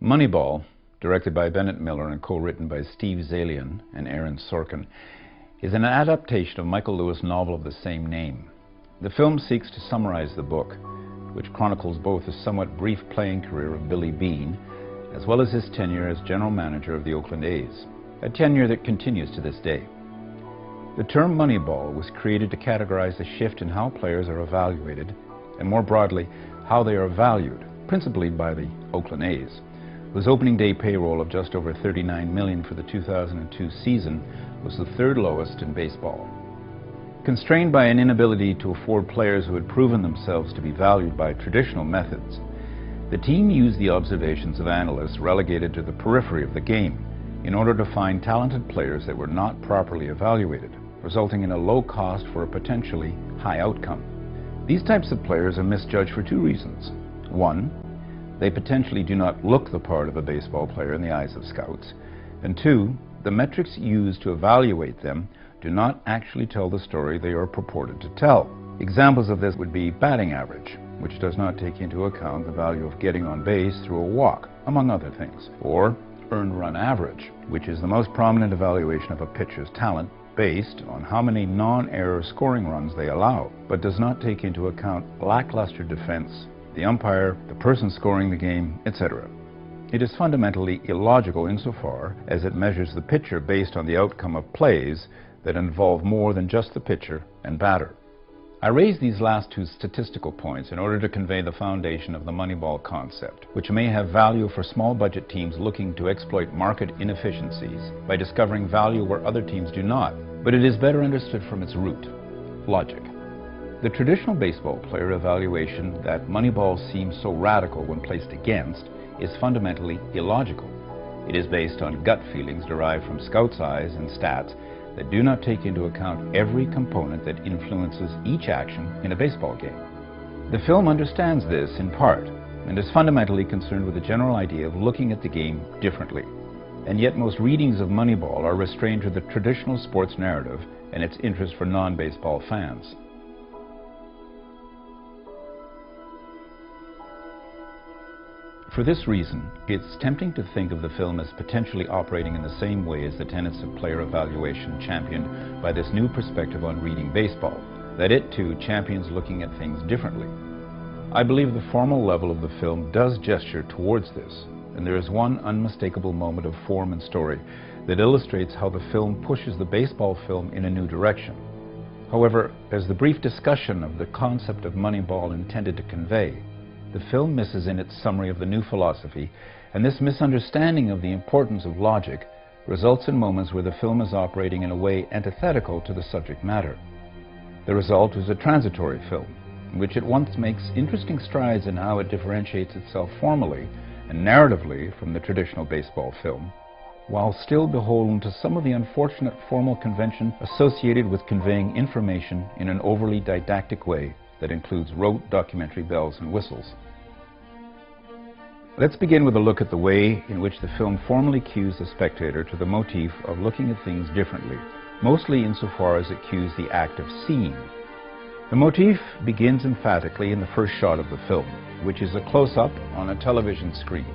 Moneyball, directed by Bennett Miller and co-written by Steve Zaillian and Aaron Sorkin, is an adaptation of Michael Lewis' novel of the same name. The film seeks to summarize the book, which chronicles both the somewhat brief playing career of Billy Beane, as well as his tenure as general manager of the Oakland A's, a tenure that continues to this day. The term Moneyball was created to categorize a shift in how players are evaluated, and more broadly, how they are valued, principally by the Oakland A's, whose opening day payroll of just over $39 million for the 2002 season was the third lowest in baseball. Constrained by an inability to afford players who had proven themselves to be valued by traditional methods, the team used the observations of analysts relegated to the periphery of the game in order to find talented players that were not properly evaluated, resulting in a low cost for a potentially high outcome. These types of players are misjudged for two reasons. One, they potentially do not look the part of a baseball player in the eyes of scouts. And two, the metrics used to evaluate them do not actually tell the story they are purported to tell. Examples of this would be batting average, which does not take into account the value of getting on base through a walk, among other things, or earned run average, which is the most prominent evaluation of a pitcher's talent based on how many non-error scoring runs they allow, but does not take into account lackluster defense, the umpire, the person scoring the game, etc. It is fundamentally illogical insofar as it measures the pitcher based on the outcome of plays that involve more than just the pitcher and batter. I raise these last two statistical points in order to convey the foundation of the Moneyball concept, which may have value for small budget teams looking to exploit market inefficiencies by discovering value where other teams do not, but it is better understood from its root, logic. The traditional baseball player evaluation that Moneyball seems so radical when placed against is fundamentally illogical. It is based on gut feelings derived from scouts' eyes and stats that do not take into account every component that influences each action in a baseball game. The film understands this in part and is fundamentally concerned with the general idea of looking at the game differently. And yet most readings of Moneyball are restrained to the traditional sports narrative and its interest for non-baseball fans. For this reason, it's tempting to think of the film as potentially operating in the same way as the tenets of player evaluation championed by this new perspective on reading baseball, that it too champions looking at things differently. I believe the formal level of the film does gesture towards this, and there is one unmistakable moment of form and story that illustrates how the film pushes the baseball film in a new direction. However, as the brief discussion of the concept of Moneyball intended to convey, the film misses in its summary of the new philosophy, and this misunderstanding of the importance of logic results in moments where the film is operating in a way antithetical to the subject matter. The result is a transitory film, in which it once makes interesting strides in how it differentiates itself formally and narratively from the traditional baseball film, while still beholden to some of the unfortunate formal convention associated with conveying information in an overly didactic way that includes rote documentary bells and whistles. Let's begin with a look at the way in which the film formally cues the spectator to the motif of looking at things differently, mostly insofar as it cues the act of seeing. The motif begins emphatically in the first shot of the film, which is a close-up on a television screen.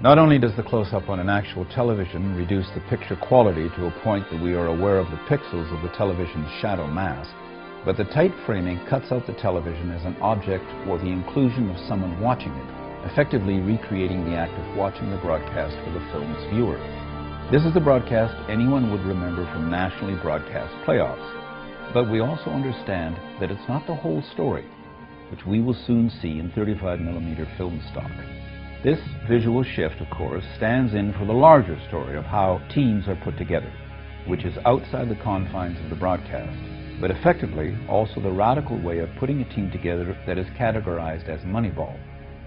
Not only does the close-up on an actual television reduce the picture quality to a point that we are aware of the pixels of the television's shadow mask, but the tight framing cuts out the television as an object or the inclusion of someone watching it, effectively recreating the act of watching the broadcast for the film's viewer. This is the broadcast anyone would remember from nationally broadcast playoffs, but we also understand that it's not the whole story, which we will soon see in 35mm film stock. This visual shift, of course, stands in for the larger story of how teams are put together, which is outside the confines of the broadcast, but effectively also the radical way of putting a team together that is categorized as Moneyball.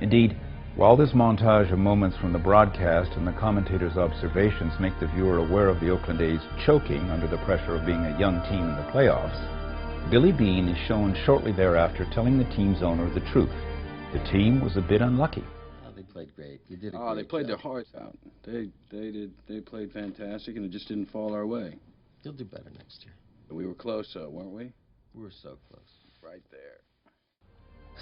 Indeed, while this montage of moments from the broadcast and the commentator's observations make the viewer aware of the Oakland A's choking under the pressure of being a young team in the playoffs, Billy Beane is shown shortly thereafter telling the team's owner the truth. The team was a bit unlucky. They played great. You did a great they played job. their hearts out. They played fantastic, and it just didn't fall our way. You'll do better next year. We were close, weren't we? We were so close. Right there.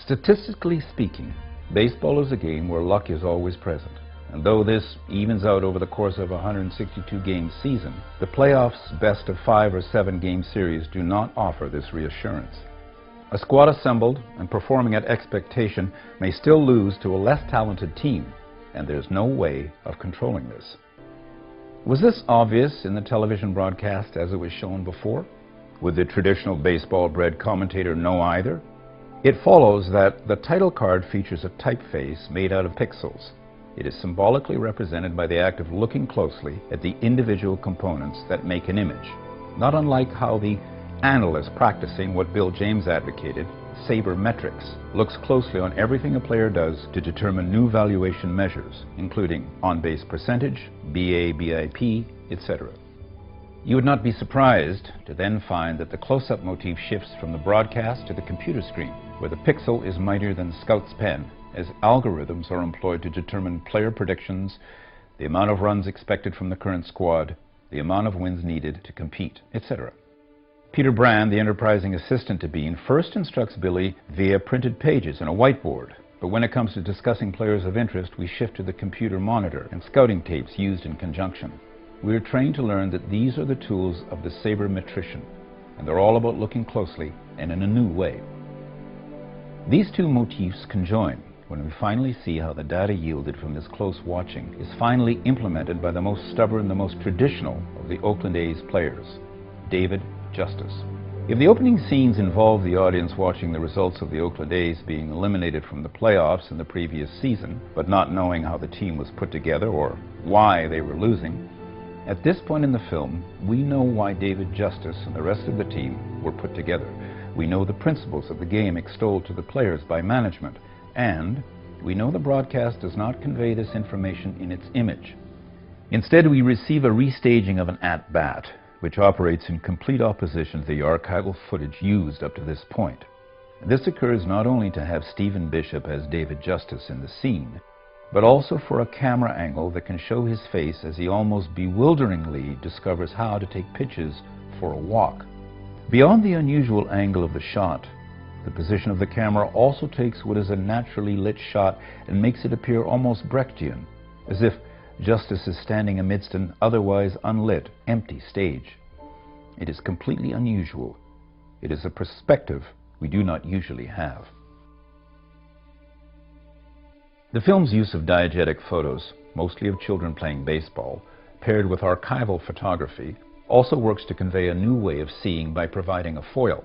Statistically speaking, baseball is a game where luck is always present. And though this evens out over the course of a 162-game season, the playoffs' best of 5 or 7 game series do not offer this reassurance. A squad assembled and performing at expectation may still lose to a less talented team, and there's no way of controlling this. Was this obvious in the television broadcast as it was shown before? Would the traditional baseball-bred commentator know either? It follows that the title card features a typeface made out of pixels. It is symbolically represented by the act of looking closely at the individual components that make an image, not unlike how the analyst practicing what Bill James advocated, sabermetrics, looks closely on everything a player does to determine new valuation measures, including on-base percentage, BA, BIP, etc. You would not be surprised to then find that the close-up motif shifts from the broadcast to the computer screen, where the pixel is mightier than Scout's pen, as algorithms are employed to determine player predictions, the amount of runs expected from the current squad, the amount of wins needed to compete, etc. Peter Brand, the enterprising assistant to Bean, first instructs Billy via printed pages and a whiteboard, but when it comes to discussing players of interest, we shift to the computer monitor and scouting tapes used in conjunction. We are trained to learn that these are the tools of the sabermetrician, and they're all about looking closely and in a new way. These two motifs conjoin when we finally see how the data yielded from this close watching is finally implemented by the most stubborn, the most traditional of the Oakland A's players, David Justice. If the opening scenes involve the audience watching the results of the Oakland A's being eliminated from the playoffs in the previous season, but not knowing how the team was put together or why they were losing, at this point in the film, we know why David Justice and the rest of the team were put together. We know the principles of the game extolled to the players by management, and we know the broadcast does not convey this information in its image. Instead, we receive a restaging of an at-bat, which operates in complete opposition to the archival footage used up to this point. This occurs not only to have Stephen Bishop as David Justice in the scene, but also for a camera angle that can show his face as he almost bewilderingly discovers how to take pitches for a walk. Beyond the unusual angle of the shot, the position of the camera also takes what is a naturally lit shot and makes it appear almost Brechtian, as if Justice is standing amidst an otherwise unlit, empty stage. It is completely unusual. It is a perspective we do not usually have. The film's use of diegetic photos, mostly of children playing baseball, paired with archival photography, also works to convey a new way of seeing by providing a foil.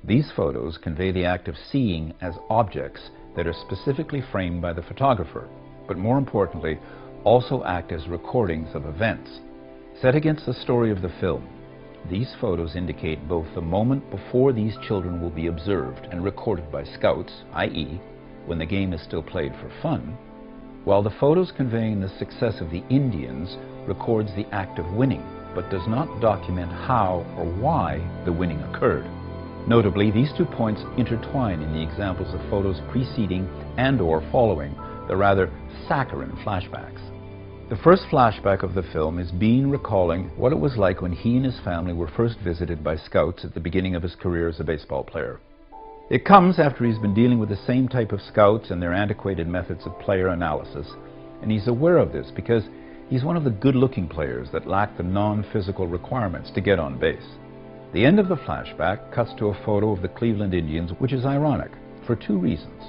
These photos convey the act of seeing as objects that are specifically framed by the photographer, but more importantly, also act as recordings of events. Set against the story of the film, these photos indicate both the moment before these children will be observed and recorded by scouts, i.e., when the game is still played for fun, while the photos conveying the success of the Indians records the act of winning, but does not document how or why the winning occurred. Notably, these 2 points intertwine in the examples of photos preceding and/or following the rather saccharine flashbacks. The first flashback of the film is Bean recalling what it was like when he and his family were first visited by scouts at the beginning of his career as a baseball player. It comes after he's been dealing with the same type of scouts and their antiquated methods of player analysis, and he's aware of this because he's one of the good-looking players that lack the non-physical requirements to get on base. The end of the flashback cuts to a photo of the Cleveland Indians, which is ironic for 2 reasons.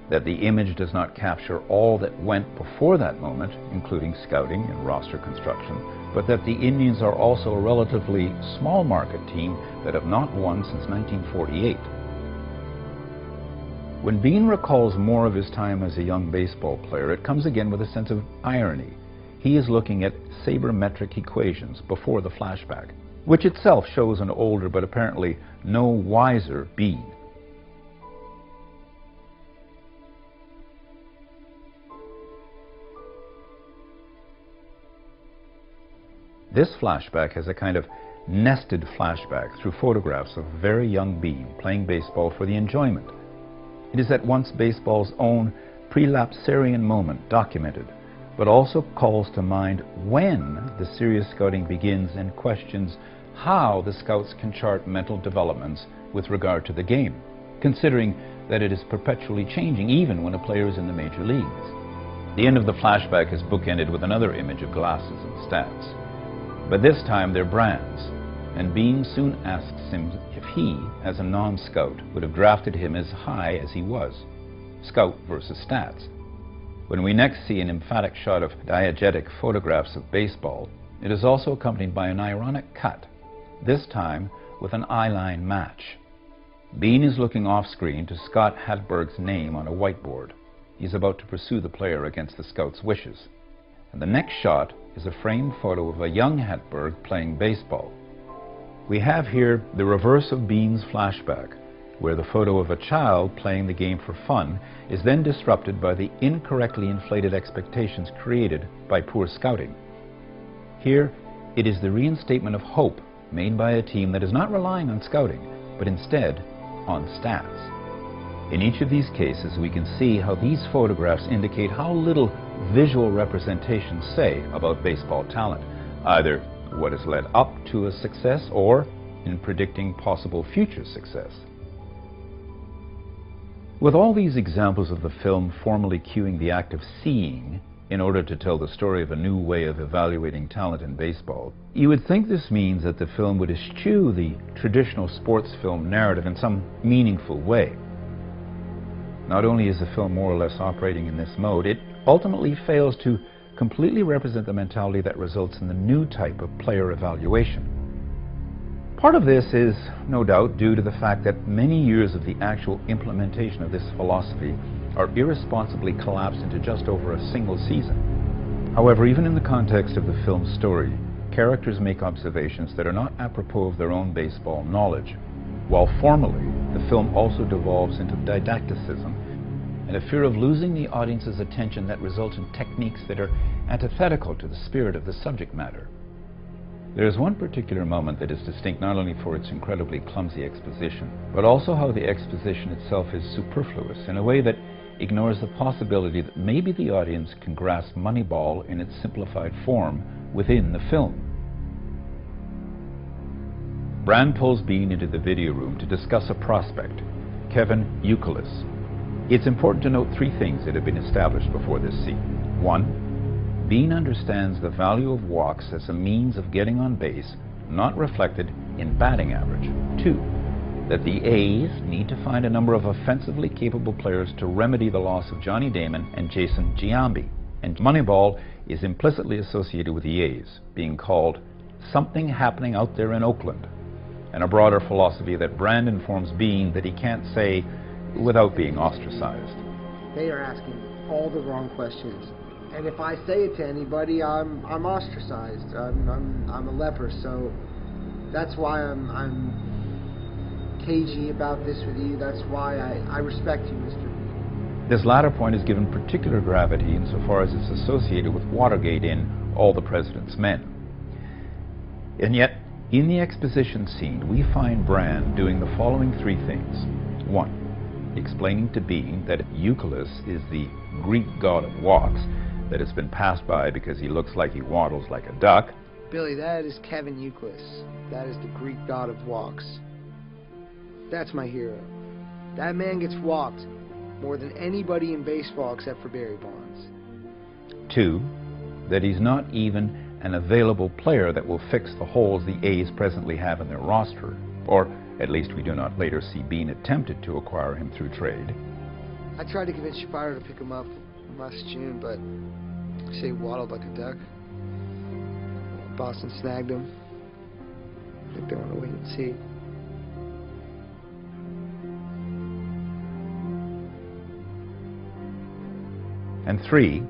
That the image does not capture all that went before that moment, including scouting and roster construction, but that the Indians are also a relatively small market team that have not won since 1948. When Bean recalls more of his time as a young baseball player, it comes again with a sense of irony. He is looking at sabermetric equations before the flashback, which itself shows an older but apparently no wiser Bean. This flashback has a kind of nested flashback through photographs of very young Bean playing baseball for the enjoyment. It is at once baseball's own prelapsarian moment documented, but also calls to mind when the serious scouting begins and questions how the scouts can chart mental developments with regard to the game, considering that it is perpetually changing even when a player is in the major leagues. The end of the flashback is bookended with another image of glasses and stats. But this time they're Brand's, and Bean soon asks him if he, as a non-scout, would have drafted him as high as he was. Scout versus stats. When we next see an emphatic shot of diegetic photographs of baseball, it is also accompanied by an ironic cut, this time with an eyeline match. Bean is looking off-screen to Scott Hatteberg's name on a whiteboard. He's about to pursue the player against the scout's wishes. And the next shot is a framed photo of a young Hatteberg playing baseball. We have here the reverse of Bean's flashback, where the photo of a child playing the game for fun is then disrupted by the incorrectly inflated expectations created by poor scouting. Here, it is the reinstatement of hope made by a team that is not relying on scouting, but instead on stats. In each of these cases, we can see how these photographs indicate how little visual representations say about baseball talent, either what has led up to a success or in predicting possible future success. With all these examples of the film formally cueing the act of seeing in order to tell the story of a new way of evaluating talent in baseball, you would think this means that the film would eschew the traditional sports film narrative in some meaningful way. Not only is the film more or less operating in this mode, it ultimately fails to completely represent the mentality that results in the new type of player evaluation. Part of this is, no doubt, due to the fact that many years of the actual implementation of this philosophy are irresponsibly collapsed into just over a single season. However, even in the context of the film's story, characters make observations that are not apropos of their own baseball knowledge, while formally, the film also devolves into didacticism and a fear of losing the audience's attention that results in techniques that are antithetical to the spirit of the subject matter. There is one particular moment that is distinct not only for its incredibly clumsy exposition, but also how the exposition itself is superfluous in a way that ignores the possibility that maybe the audience can grasp Moneyball in its simplified form within the film. Brand pulls Bean into the video room to discuss a prospect, Kevin Youkilis. It's important to note three things that have been established before this scene. 1, Bean understands the value of walks as a means of getting on base, not reflected in batting average. 2, that the A's need to find a number of offensively capable players to remedy the loss of Johnny Damon and Jason Giambi. And Moneyball is implicitly associated with the A's, being called Something Happening Out There in Oakland, and a broader philosophy that Brand informs Bean that he can't say without being ostracized. They are asking all the wrong questions, and if I say it to anybody, I'm ostracized. I'm a leper, so that's why I'm cagey about this with you. That's why I respect you, Mr. Bean. This latter point is given particular gravity insofar as it's associated with Watergate in All the President's Men. And yet, in the exposition scene, we find Brand doing the following three things. 1, explaining to Bean that Youkilis is the Greek god of walks that has been passed by because he looks like he waddles like a duck. Billy, that is Kevin Youkilis. That is the Greek god of walks. That's my hero. That man gets walked more than anybody in baseball except for Barry Bonds. 2, that he's not even an available player that will fix the holes the A's presently have in their roster, or at least we do not later see Bean attempted to acquire him through trade. I tried to convince Shapiro to pick him up last June, but he said he waddled like a duck. Boston snagged him. I think they want to wait and see. And 3,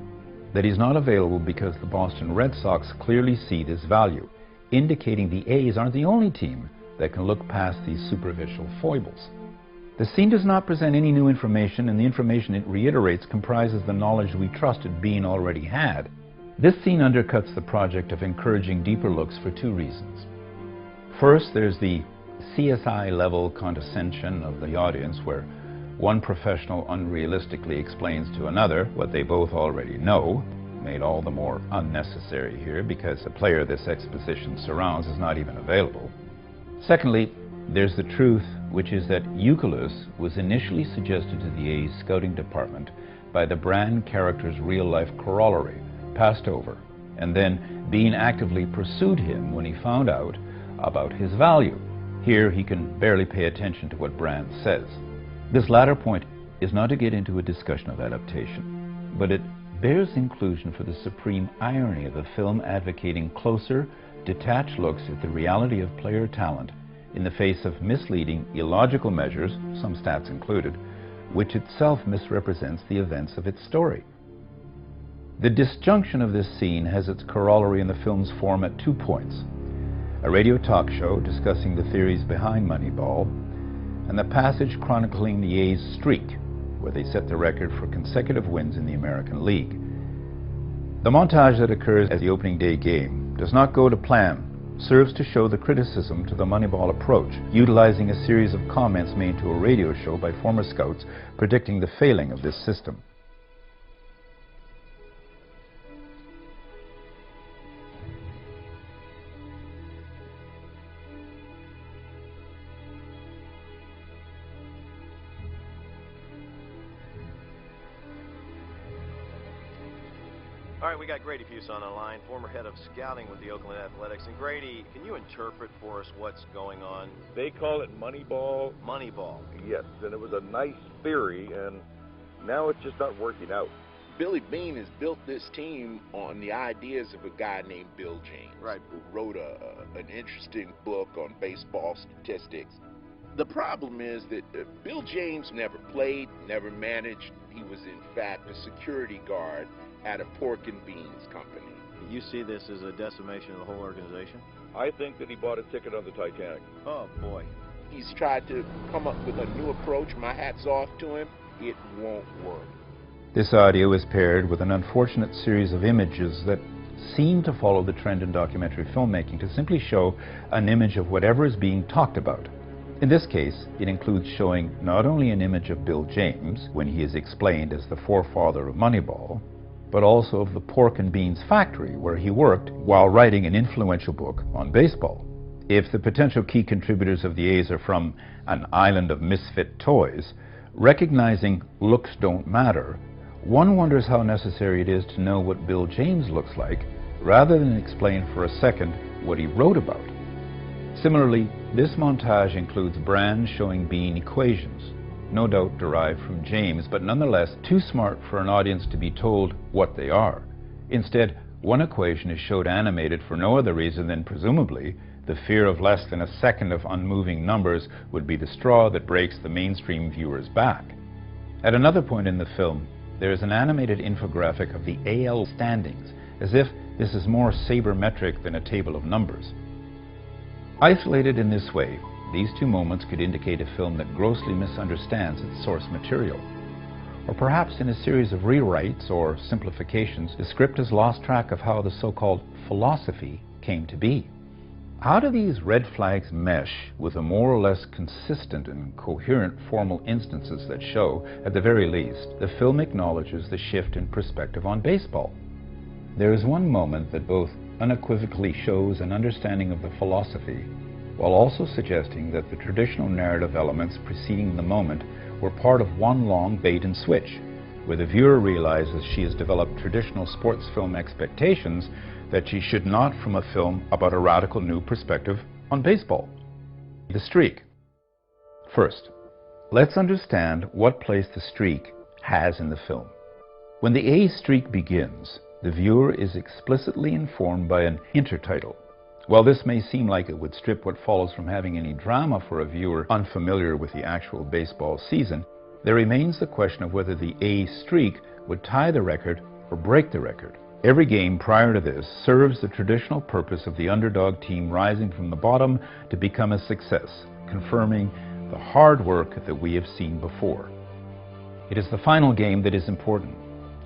that he's not available because the Boston Red Sox clearly see this value, indicating the A's aren't the only team that can look past these superficial foibles. The scene does not present any new information, and the information it reiterates comprises the knowledge we trusted Bean already had. This scene undercuts the project of encouraging deeper looks for 2 reasons. First, there's the CSI-level condescension of the audience, where one professional unrealistically explains to another what they both already know, made all the more unnecessary here because the player this exposition surrounds is not even available. Secondly, there's the truth, which is that Youkilis was initially suggested to the A's scouting department by the Brand character's real-life corollary, passed over, and then Bean actively pursued him when he found out about his value. Here he can barely pay attention to what Brand says. This latter point is not to get into a discussion of adaptation, but it bears inclusion for the supreme irony of a film advocating closer, detached looks at the reality of player talent in the face of misleading, illogical measures, some stats included, which itself misrepresents the events of its story. The disjunction of this scene has its corollary in the film's form at 2 points: a radio talk show discussing the theories behind Moneyball, and the passage chronicling the A's streak, where they set the record for consecutive wins in the American League. The montage that occurs at the opening day game does not go to plan, serves to show the criticism to the Moneyball approach, utilizing a series of comments made to a radio show by former scouts predicting the failing of this system. All right, we got Grady Fuson on the line, former head of scouting with the Oakland Athletics. And Grady, can you interpret for us what's going on? They call it Moneyball. Moneyball. Yes, and it was a nice theory, and now it's just not working out. Billy Bean has built this team on the ideas of a guy named Bill James, Right, who wrote an interesting book on baseball statistics. The problem is that Bill James never played, never managed. He was, in fact, a security guard at a pork and beans company. You see this as a decimation of the whole organization? I think that he bought a ticket on the Titanic. Oh, boy. He's tried to come up with a new approach. My hat's off to him. It won't work. This audio is paired with an unfortunate series of images that seem to follow the trend in documentary filmmaking to simply show an image of whatever is being talked about. In this case, it includes showing not only an image of Bill James, when he is explained as the forefather of Moneyball, but also of the pork and beans factory where he worked while writing an influential book on baseball. If the potential key contributors of the A's are from an island of misfit toys, recognizing looks don't matter, one wonders how necessary it is to know what Bill James looks like, rather than explain for a second what he wrote about. Similarly, this montage includes Brand showing Bean equations, no doubt derived from James, but nonetheless too smart for an audience to be told what they are. Instead, one equation is showed animated for no other reason than, presumably, the fear of less than a second of unmoving numbers would be the straw that breaks the mainstream viewer's back. At another point in the film, there is an animated infographic of the AL standings, as if this is more sabermetric than a table of numbers. Isolated in this way, these two moments could indicate a film that grossly misunderstands its source material. Or perhaps in a series of rewrites or simplifications, the script has lost track of how the so-called philosophy came to be. How do these red flags mesh with the more or less consistent and coherent formal instances that show, at the very least, the film acknowledges the shift in perspective on baseball? There is one moment that both unequivocally shows an understanding of the philosophy, while also suggesting that the traditional narrative elements preceding the moment were part of one long bait and switch, where the viewer realizes she has developed traditional sports film expectations that she should not from a film about a radical new perspective on baseball. The streak. First, let's understand what place the streak has in the film. When the A streak begins, the viewer is explicitly informed by an intertitle. While this may seem like it would strip what follows from having any drama for a viewer unfamiliar with the actual baseball season, there remains the question of whether the A streak would tie the record or break the record. Every game prior to this serves the traditional purpose of the underdog team rising from the bottom to become a success, confirming the hard work that we have seen before. It is the final game that is important,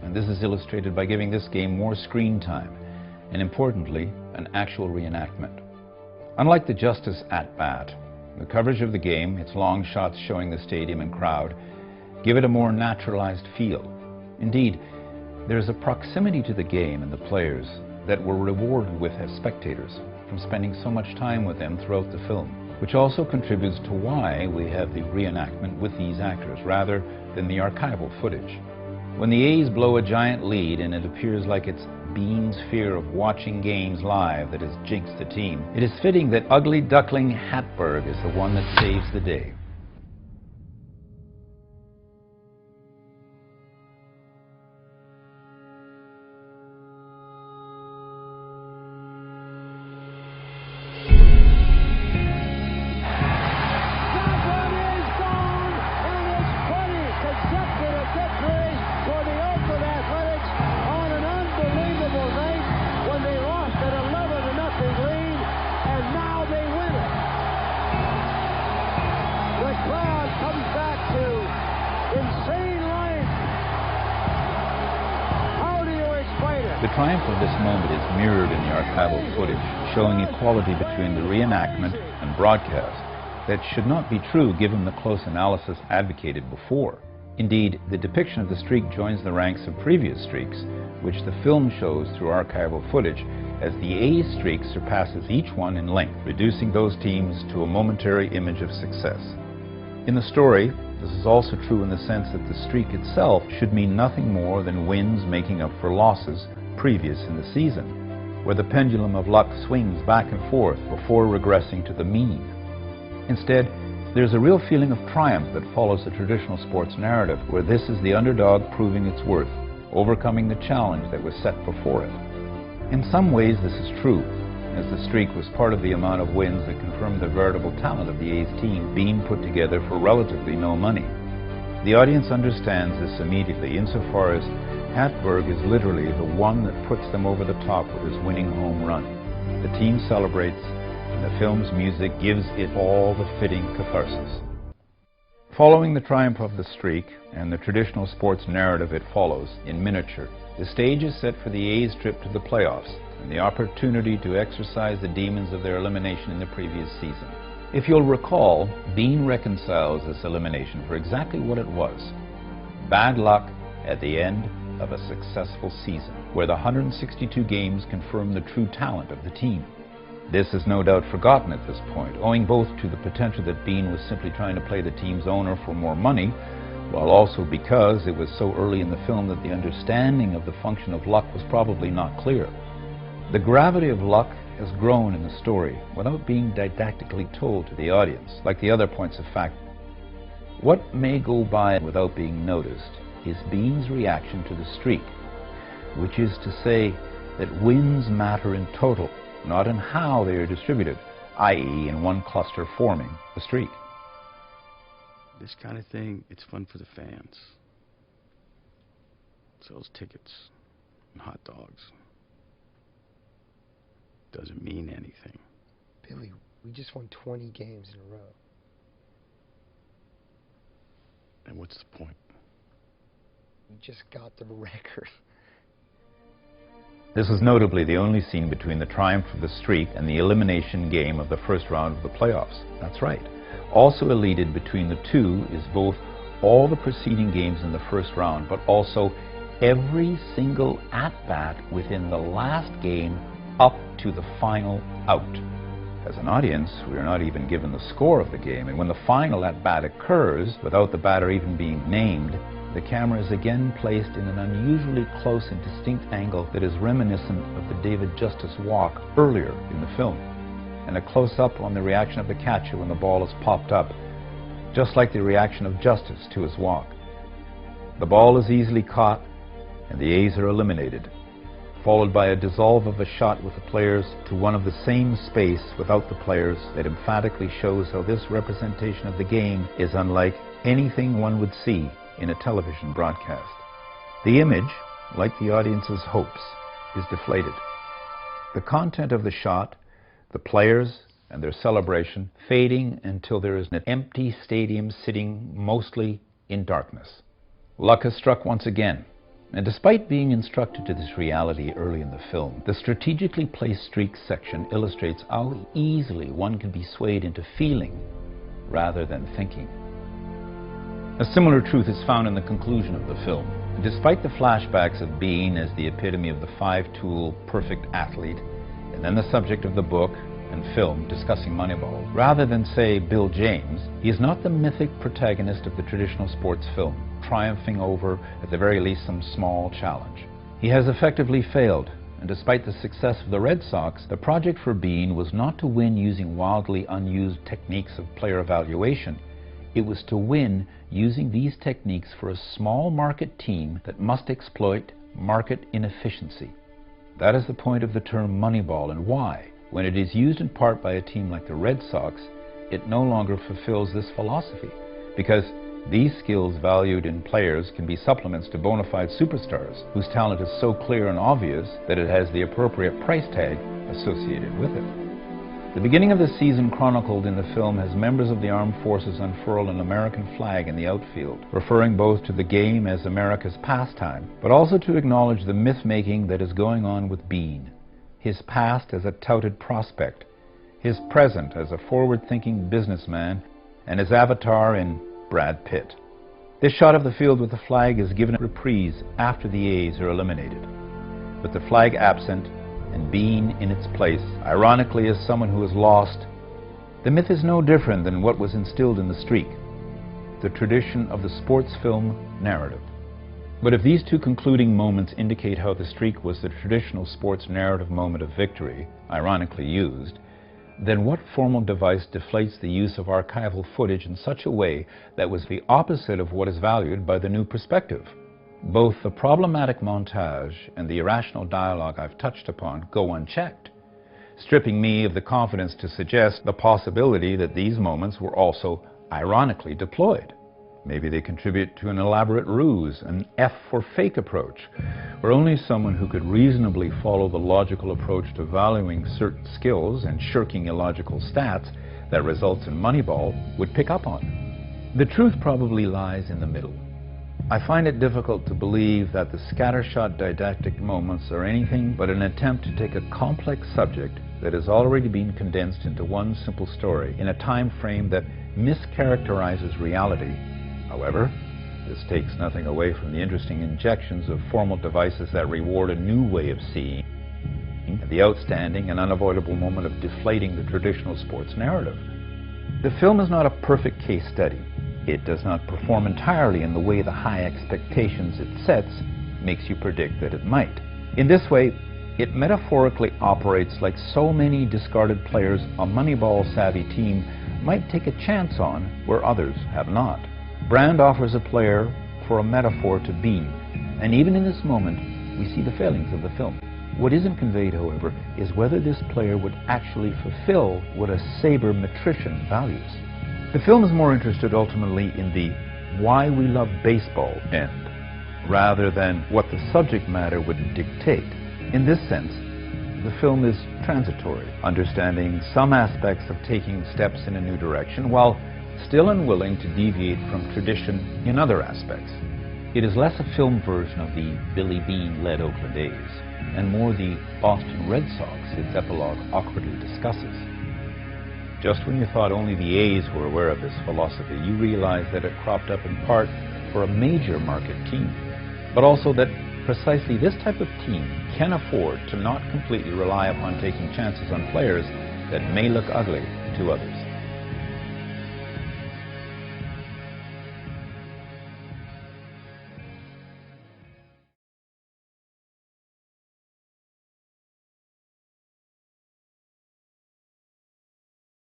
and this is illustrated by giving this game more screen time, and importantly, an actual reenactment. Unlike the Justice at-bat, the coverage of the game, its long shots showing the stadium and crowd, give it a more naturalized feel. Indeed, there is a proximity to the game and the players that we're rewarded with as spectators from spending so much time with them throughout the film, which also contributes to why we have the reenactment with these actors rather than the archival footage. When the A's blow a giant lead and it appears like it's Bean's fear of watching games live that has jinxed the team, it is fitting that ugly duckling Hatburg is the one that saves the day. The triumph of this moment is mirrored in the archival footage, showing equality between the reenactment and broadcast that should not be true given the close analysis advocated before. Indeed, the depiction of the streak joins the ranks of previous streaks, which the film shows through archival footage, as the A's streak surpasses each one in length, reducing those teams to a momentary image of success. In the story, this is also true in the sense that the streak itself should mean nothing more than wins making up for losses previous in the season, where the pendulum of luck swings back and forth before regressing to the mean. Instead, there's a real feeling of triumph that follows the traditional sports narrative, where this is the underdog proving its worth, overcoming the challenge that was set before it. In some ways this is true, as the streak was part of the amount of wins that confirmed the veritable talent of the A's team being put together for relatively no money. The audience understands this immediately, insofar as Hatburg is literally the one that puts them over the top with his winning home run. The team celebrates, and the film's music gives it all the fitting catharsis. Following the triumph of the streak and the traditional sports narrative it follows in miniature, the stage is set for the A's trip to the playoffs and the opportunity to exorcise the demons of their elimination in the previous season. If you'll recall, Bean reconciles this elimination for exactly what it was: bad luck at the end of a successful season, where the 162 games confirm the true talent of the team. This is no doubt forgotten at this point, owing both to the potential that Bean was simply trying to play the team's owner for more money, while also because it was so early in the film that the understanding of the function of luck was probably not clear. The gravity of luck has grown in the story without being didactically told to the audience, like the other points of fact. What may go by without being noticed is Bean's reaction to the streak, which is to say that wins matter in total, not in how they are distributed, i.e. in one cluster forming the streak. This kind of thing, it's fun for the fans. Sells tickets and hot dogs. Doesn't mean anything. Billy, we just won 20 games in a row. And what's the point? We just got the record. This is notably the only scene between the triumph of the streak and the elimination game of the first round of the playoffs. That's right. Also elided between the two is both all the preceding games in the first round, but also every single at-bat within the last game up to the final out. As an audience, we are not even given the score of the game, and when the final at-bat occurs, without the batter even being named, the camera is again placed in an unusually close and distinct angle that is reminiscent of the David Justice walk earlier in the film, and a close-up on the reaction of the catcher when the ball is popped up, just like the reaction of Justice to his walk. The ball is easily caught, and the A's are eliminated, followed by a dissolve of a shot with the players to one of the same space without the players that emphatically shows how this representation of the game is unlike anything one would see in a television broadcast. The image, like the audience's hopes, is deflated. The content of the shot, the players and their celebration, fading until there is an empty stadium sitting mostly in darkness. Luck has struck once again, and despite being instructed to this reality early in the film, the strategically placed streaks section illustrates how easily one can be swayed into feeling rather than thinking. A similar truth is found in the conclusion of the film. Despite the flashbacks of Bean as the epitome of the five-tool perfect athlete, and then the subject of the book, and film discussing Moneyball. Rather than say Bill James, he is not the mythic protagonist of the traditional sports film, triumphing over, at the very least, some small challenge. He has effectively failed, and despite the success of the Red Sox, the project for Beane was not to win using wildly unused techniques of player evaluation. It was to win using these techniques for a small market team that must exploit market inefficiency. That is the point of the term Moneyball, and why, when it is used in part by a team like the Red Sox, it no longer fulfills this philosophy, because these skills valued in players can be supplements to bona fide superstars whose talent is so clear and obvious that it has the appropriate price tag associated with it. The beginning of the season chronicled in the film has members of the armed forces unfurl an American flag in the outfield, referring both to the game as America's pastime, but also to acknowledge the myth-making that is going on with Beane, his past as a touted prospect, his present as a forward-thinking businessman, and his avatar in Brad Pitt. This shot of the field with the flag is given a reprise after the A's are eliminated. With the flag absent and Beane in its place, ironically as someone who is lost, the myth is no different than what was instilled in The Streak, the tradition of the sports film narrative. But if these two concluding moments indicate how The Streak was the traditional sports narrative moment of victory, ironically used, then what formal device deflates the use of archival footage in such a way that was the opposite of what is valued by the new perspective? Both the problematic montage and the irrational dialogue I've touched upon go unchecked, stripping me of the confidence to suggest the possibility that these moments were also ironically deployed. Maybe they contribute to an elaborate ruse, an F for fake approach, where only someone who could reasonably follow the logical approach to valuing certain skills and shirking illogical stats that results in Moneyball would pick up on. The truth probably lies in the middle. I find it difficult to believe that the scattershot didactic moments are anything but an attempt to take a complex subject that has already been condensed into one simple story in a time frame that mischaracterizes reality. However, this takes nothing away from the interesting injections of formal devices that reward a new way of seeing, and the outstanding and unavoidable moment of deflating the traditional sports narrative. The film is not a perfect case study. It does not perform entirely in the way the high expectations it sets makes you predict that it might. In this way, it metaphorically operates like so many discarded players a Moneyball-savvy team might take a chance on where others have not. Brand offers a player for a metaphor to Beane, and even in this moment, we see the failings of the film. What isn't conveyed, however, is whether this player would actually fulfill what a sabermetrician values. The film is more interested ultimately in the why we love baseball end, rather than what the subject matter would dictate. In this sense, the film is transitory, understanding some aspects of taking steps in a new direction, while still unwilling to deviate from tradition in other aspects. It is less a film version of the Billy Beane-led Oakland A's, and more the Boston Red Sox its epilogue awkwardly discusses. Just when you thought only the A's were aware of this philosophy, you realize that it cropped up in part for a major market team, but also that precisely this type of team can afford to not completely rely upon taking chances on players that may look ugly to others.